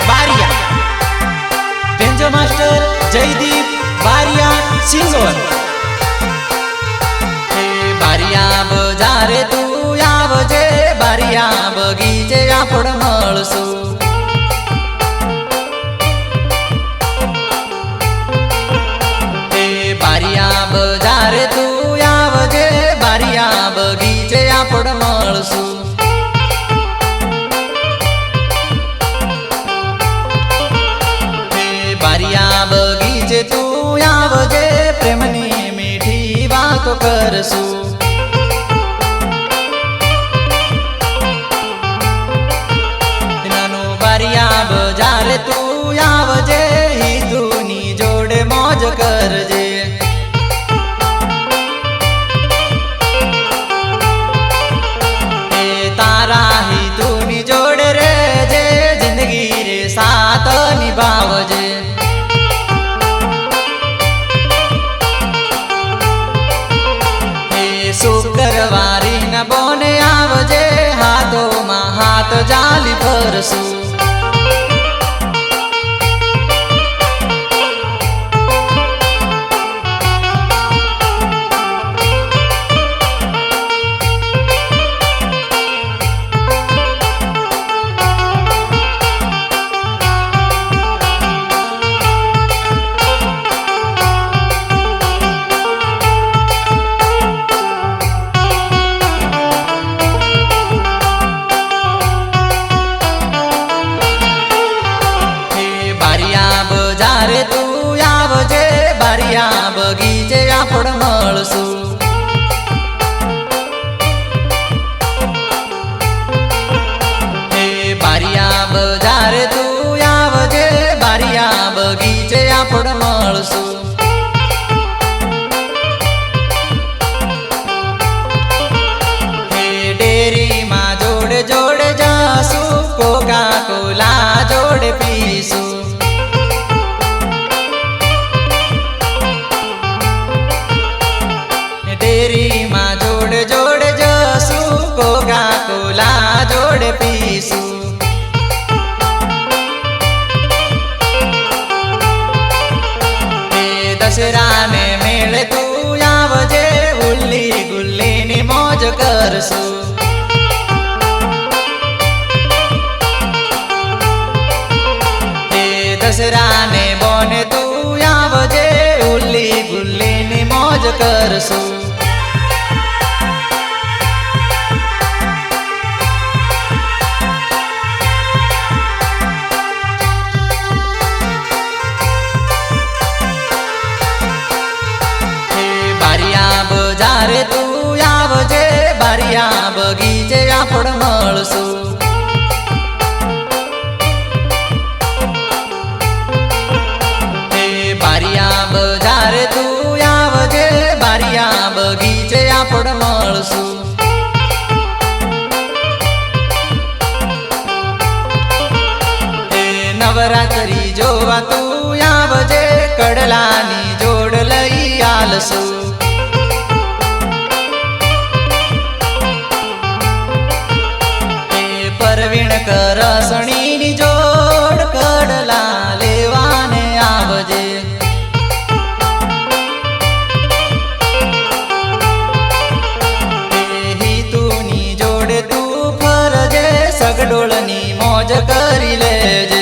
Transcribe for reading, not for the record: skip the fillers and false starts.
बारिया, banjo master Jaideep बारिया सिंगोर। बारिया बजारे तू आवजे, बारिया बगीचे आपण मळसू। बारिया बजारे तू आवजे, बारिया बगीचे आपण मळसू। बारिया बगीचे तू आवजे, प्रेमनी मीठी बातो करसू। नानो बारिया बजारे तू आवजे, ही तूनी जोडे मौज करजे। तारा ही तूनी जोडे रे जे, जिंदगी रे साथ निभावजे। शुक्रवारी न बोने आवजे, हाथों में हाथ जाली भरसू। बजारे तू आवजे, बारिया बगीचे आपण मळसू। बारिया बजारे तू आवजे, बारिया बगीचे आपण मळसू। डेरी मा जोडे जोडे जासू, कोका कोला जोडे पीसू। डेरी मा जोड़े जोड़े जसू, कोका कोला जोड़े पीसू। दसरा ने मेले तू आवजे, उल्ली गुल्ली नी मौज करसू। दसरा ने बोने तू आवजे, उल्ली गुल्ली नी मौज करसू। बजारे तू आवजे, बारिया बगीचे आपण मळसू। बारिया बजारे तू आवजे, बारिया बगीचे आपण मळसू। नवरात्री जोवा तू आवजे, कडलानी जोड लई आलसू। परवीण करसणी जोड, कडला लेवाने आवजे। ही तूनी जोडे तू फरजे, सगडोळनी मौज करी लेजे।